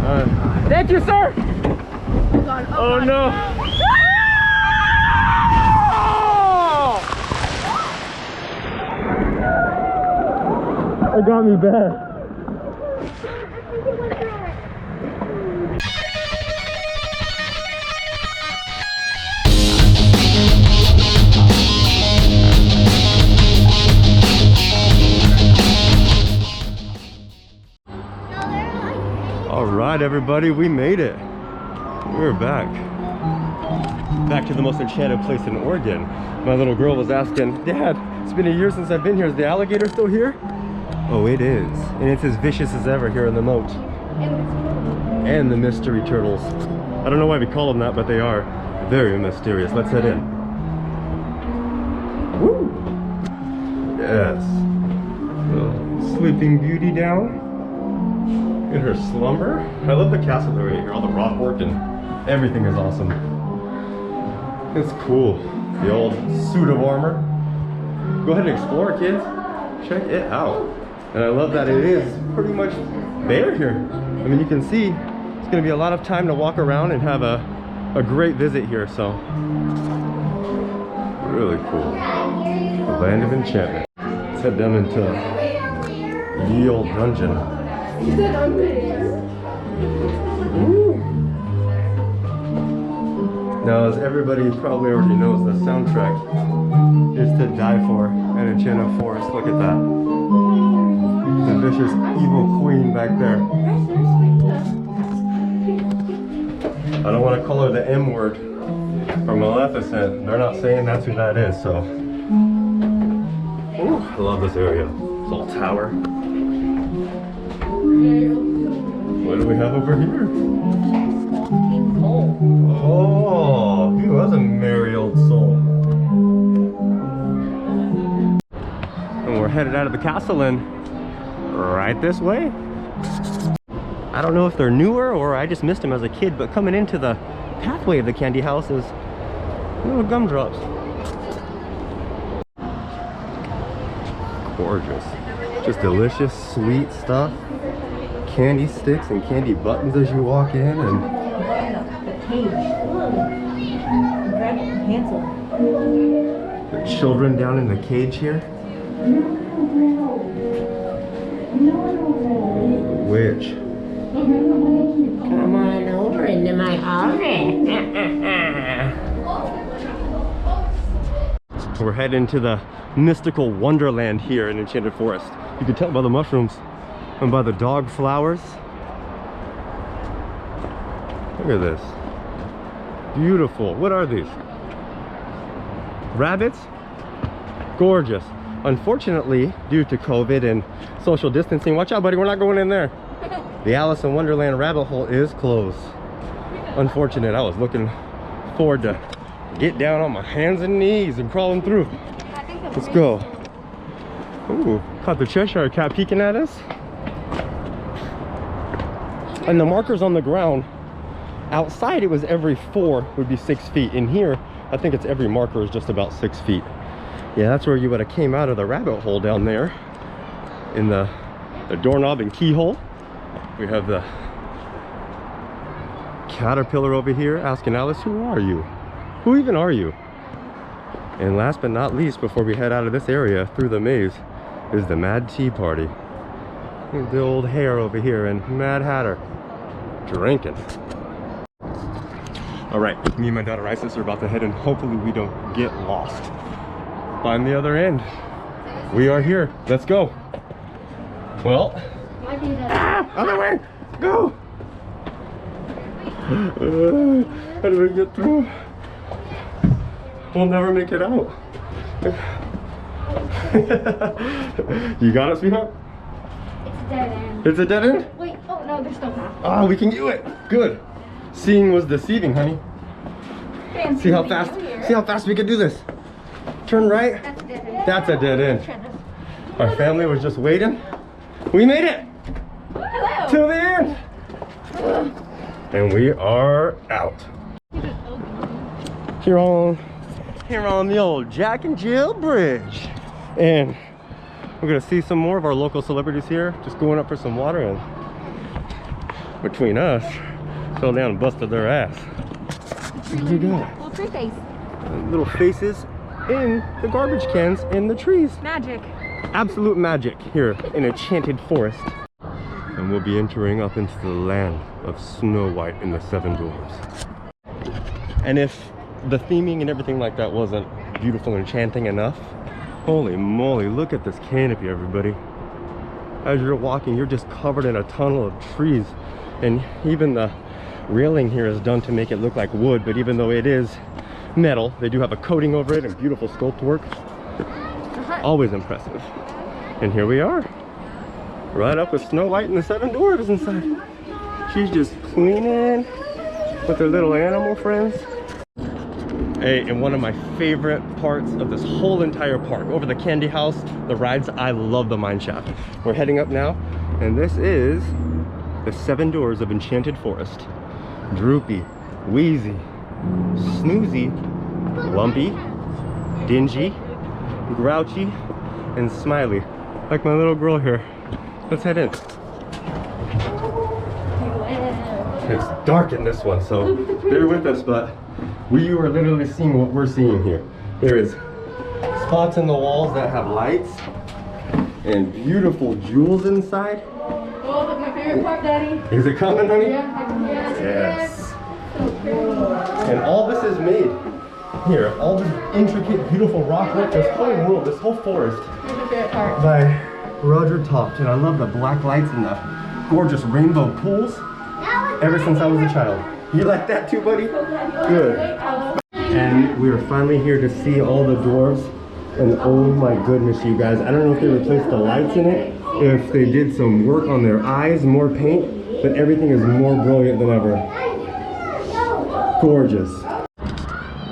Thank you, sir. Oh no. It got me bad. All right, everybody, we made it. We're back to the most enchanted place in Oregon. My little girl was asking, Dad, it's been a year since I've been here. Is the alligator still here? Oh, it is. And it's as vicious as ever here in the moat. And the mystery turtles. I don't know why we call them that, but they are very mysterious. Let's head in. Woo! Yes. Little Sleeping Beauty down in her slumber. I love the castle area here. All the rock work and everything is awesome. It's cool. The old suit of armor. Go ahead and explore, kids. Check it out. And I love that it is pretty much bare here. I mean, you can see it's going to be a lot of time to walk around and have a great visit here. So really cool. The land of enchantment. Let's head down into the old dungeon. Ooh. Now, as everybody probably already knows, the soundtrack is to die for at Enchanted Forest. Look at that. The vicious evil queen back there. I don't want to call her the M word or Maleficent. They're not saying that's who that is, so. Ooh, I love this area. This little tower. What do we have over here? Oh, he was a merry old soul. And we're headed out of the castle and right this way. I don't know if they're newer or I just missed them as a kid, but coming into the pathway of the candy house is little gumdrops. Gorgeous. Just delicious, sweet stuff. Candy sticks and candy buttons as you walk in, and the children down in the cage here. Witch. Come on over into my office. We're heading to the mystical Wonderland here in Enchanted Forest. You can tell by the mushrooms and by the dog flowers. Look at this. Beautiful. What are these? Rabbits? Gorgeous. Unfortunately, due to COVID and social distancing, watch out, buddy, we're not going in there. The Alice in Wonderland rabbit hole is closed. Unfortunate. I was looking forward to get down on my hands and knees and crawling through. Let's go. Ooh, caught the Cheshire Cat peeking at us. And the markers on the ground, outside it was every 4 would be 6 feet. In here, I think it's every marker is just about 6 feet. Yeah, that's where you would have came out of the rabbit hole down there in the doorknob and keyhole. We have the caterpillar over here asking Alice, who are you? Who even are you? And last but not least, before we head out of this area through the maze, is the Mad Tea Party. The old hare over here and Mad Hatter drinking. All right, me and my daughter Isis are about to head and hopefully we don't get lost. Find the other end. We are here. Let's go. Well, other way. Go. How do we get through? We'll never make it out. You got it, sweetheart? It's a dead end. It's a dead end? Wait, oh no, there's still half. Ah, we can do it. Good. Seeing was deceiving, honey. Fancy See how fast we can do this. Turn right. That's a dead end. That's a dead end. Our family was just waiting. We made it. Hello. Till the end. And we are out. Here on the old Jack and Jill Bridge. And we're gonna see some more of our local celebrities here, just going up for some water. And between us, fell down and busted their ass. Here we go. Little tree face. Little faces in the garbage cans in the trees. Magic. Absolute magic here in Enchanted Forest. And we'll be entering up into the land of Snow White and the Seven Dwarves. And if the theming and everything like that wasn't beautiful and enchanting enough, holy moly, look at this canopy, everybody. As you're walking, you're just covered in a tunnel of trees, and even the railing here is done to make it look like wood, but even though it is metal, they do have a coating over it and beautiful sculpt work. Always impressive. And here we are, right up with Snow White and the Seven Dwarves inside. She's just cleaning with her little animal friends. Hey, and one of my favorite parts of this whole entire park, over the candy house, the rides, I love the mine shaft. We're heading up now, and this is the Seven Doors of Enchanted Forest. Droopy, Wheezy, Snoozy, Lumpy, Dingy, Grouchy, and Smiley. Like my little girl here. Let's head in. It's dark in this one, so bear with us, but we are literally seeing what we're seeing here. There is spots in the walls that have lights and beautiful jewels inside. Oh, look, my favorite part, Daddy. Is it coming, honey? Yeah. Yes. And all this is made here. All this intricate, beautiful rock work, this whole world, this whole forest, Here's my favorite part. by Roger Tofte. And I love the black lights and the gorgeous rainbow pools ever since I was a child. You like that too, buddy? Good. And we are finally here to see all the dwarves. And oh my goodness, you guys, I don't know if they replaced the lights in it, if they did some work on their eyes, more paint, but everything is more brilliant than ever. Gorgeous.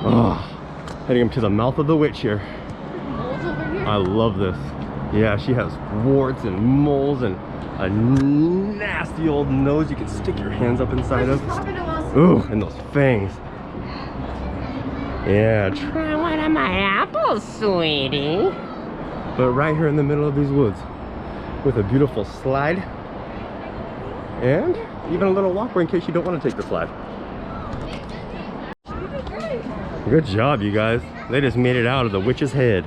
Oh, heading up to the mouth of the witch here. I love this. Yeah, she has warts and moles and a nasty old nose you can stick your hands up inside of. Ooh, and those fangs. Yeah, Try one of my apples, sweetie. but right here in the middle of these woods with a beautiful slide and even a little walkway in case you don't want to take the slide. Good job, you guys. They just made it out of the witch's head.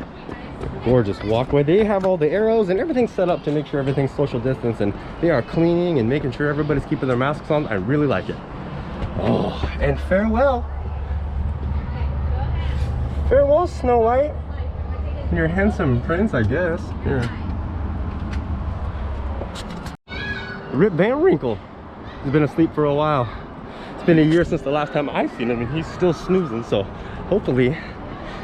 Gorgeous walkway. They have all the arrows and everything set up to make sure everything's social distance, and they are cleaning and making sure everybody's keeping their masks on. I really like it. Oh, and farewell. Farewell, Snow White. Your handsome prince, I guess. Here. Rip Van Winkle. He's been asleep for a while. It's been a year since the last time I've seen him, and he's still snoozing. So hopefully,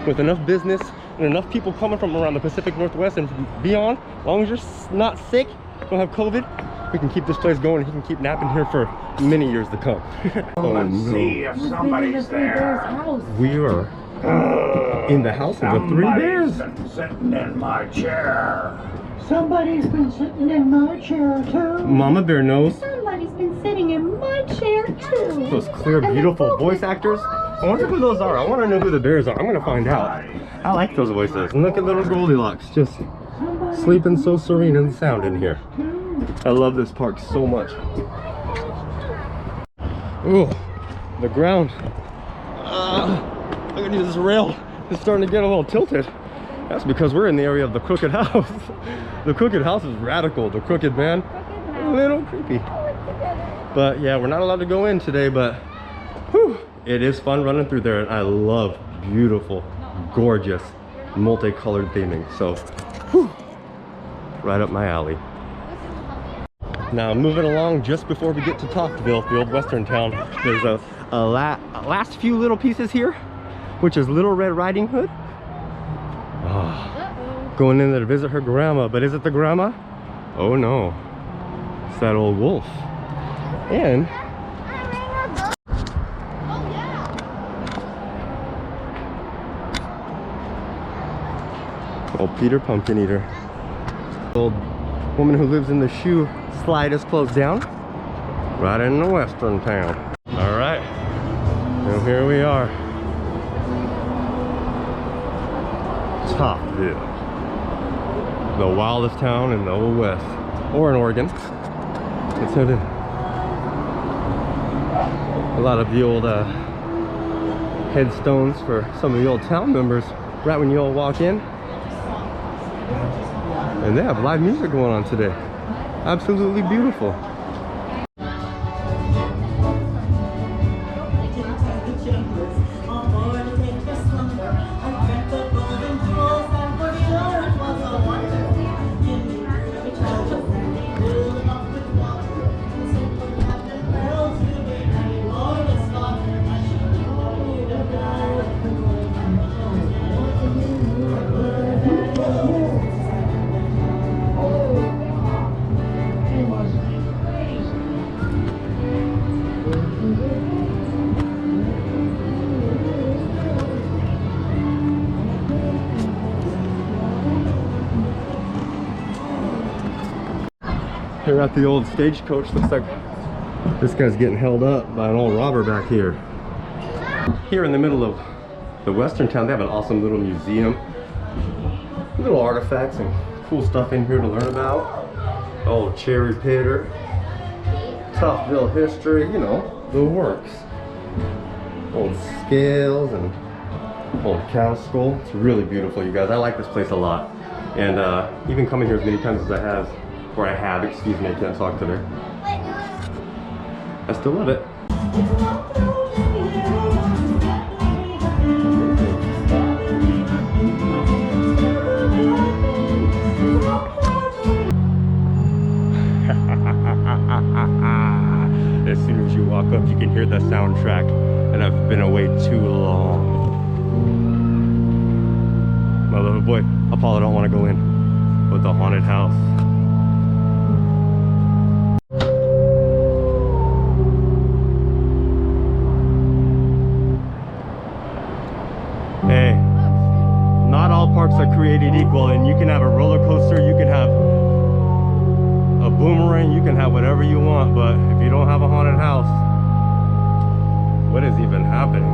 with enough business and enough people coming from around the Pacific Northwest and beyond, as long as you're not sick, don't have COVID, we can keep this place going. He can keep napping here for many years to come. Oh, Let's no. see if somebody's there. We are in the house of the three bears. Somebody's been sitting in my chair. Somebody's been sitting in my chair too. Mama Bear knows. Somebody's been sitting in my chair too. Those clear, beautiful voice actors. I wonder who those are. I want to know who the bears are. I'm going to find out. I like those voices. And look at little Goldilocks just sleeping so serene and sound in here. I love this park so much. Ooh, the ground. Look at this rail. It's starting to get a little tilted. That's because we're in the area of the crooked house. The crooked house is radical. The crooked man, a little creepy. But yeah, we're not allowed to go in today, but whew, it is fun running through there. And I love beautiful, gorgeous, multicolored theming. So, whew, right up my alley. Now moving along just before we get to Tofteville, the old western town, there's a last few little pieces here, which is Little Red Riding Hood. Oh, going in there to visit her grandma, but is it the grandma? Oh no, it's that old wolf. And old Peter Pumpkin Eater. Old woman who lives in the shoe slide is closed down right in the western town. All right, and here we are. Tofteville, the wildest town in the old west, or in Oregon. Let's head in. A lot of the old headstones for some of the old town members right when you all walk in. And they have live music going on today. Absolutely beautiful. Here at the old stagecoach, looks like this guy's getting held up by an old robber back here. Here in the middle of the western town, they have an awesome little museum. Little artifacts and cool stuff in here to learn about. Old cherry pitter, Tofteville history, you know, the works. Old scales and old cow skull. It's really beautiful, you guys. I like this place a lot. And even coming here as many times as I have, excuse me, I can't talk today. I still love it. As soon as you walk up, you can hear the soundtrack, and I've been away too long. My little boy, Apollo don't want to go in with the haunted house. Hey, not all parks are created equal, and you can have a roller coaster, you can have a boomerang, you can have whatever you want, but if you don't have a haunted house, what is even happening?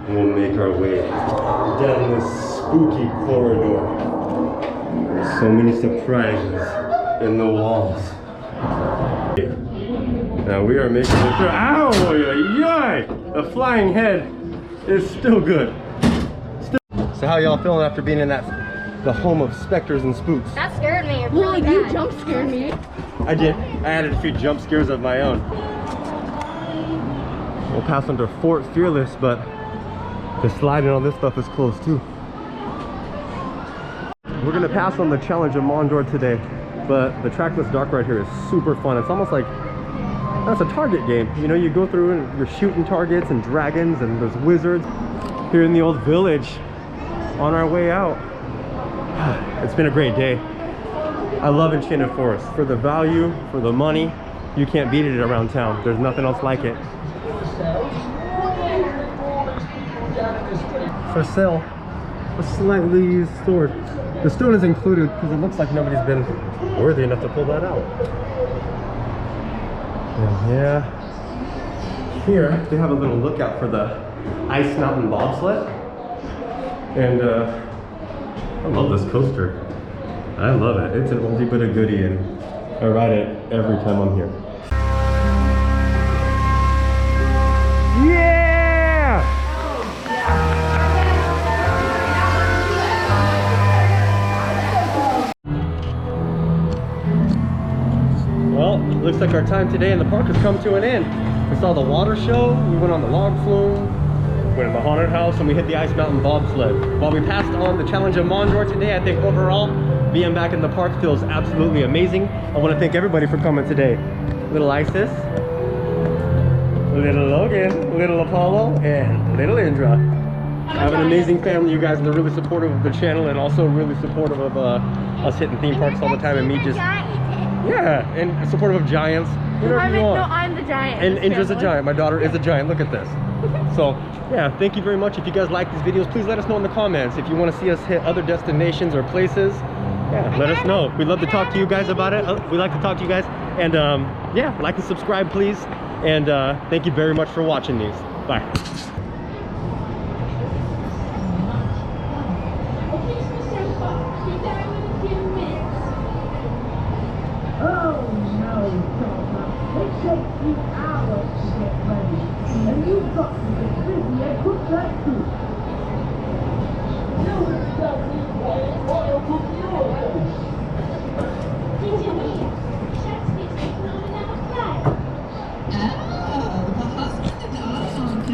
We'll make our way down this spooky corridor. There's so many surprises in the walls. Now we are making it through. Ow! The flying head is still good. So how y'all feeling after being in the home of specters and spooks? That scared me. Really bad. You jump scared me. I did. I added a few jump scares of my own. We'll pass under Fort Fearless, but the slide and all this stuff is closed too. We're gonna pass on the Challenge of Mondor today, but the trackless dark right here is super fun. It's almost like that's a target game. You know, you go through and you're shooting targets and dragons and there's wizards. Here in the old village, on our way out. It's been a great day. I love Enchanted Forest. For the value, for the money, you can't beat it around town. There's nothing else like it. For sale, a slightly used sword. The stone is included because it looks like nobody's been worthy enough to pull that out. And yeah, here they have a little lookout for the Ice Mountain bobsled. And I love this coaster. I love it. It's an oldie but a goodie, and I ride it every time I'm here. Yeah! Well, looks like our time today in the park has come to an end. We saw the water show, we went on the log flume, went in the haunted house, and we hit the Ice Mountain bobsled. While we passed on the Challenge of Mondor today, I think overall, being back in the park feels absolutely amazing. I want to thank everybody for coming today. Little Isis, little Logan, little Apollo, and little Indra. I have an amazing family, you guys, and they're really supportive of the channel and also really supportive of us hitting theme parks all the time, and me just... Yeah, and supportive of giants. Whatever you want. No, I'm the giant. And Indra's a giant. My daughter is a giant. Look at this. So, yeah, thank you very much. If you guys like these videos, please let us know in the comments. If you want to see us hit other destinations or places, yeah, let us know. We'd love to talk to you guys about it. We like to talk to you guys. And yeah, like and subscribe, please. And thank you very much for watching these. Bye. take 3 hours to get ready. And you've got to get busy and cook that food.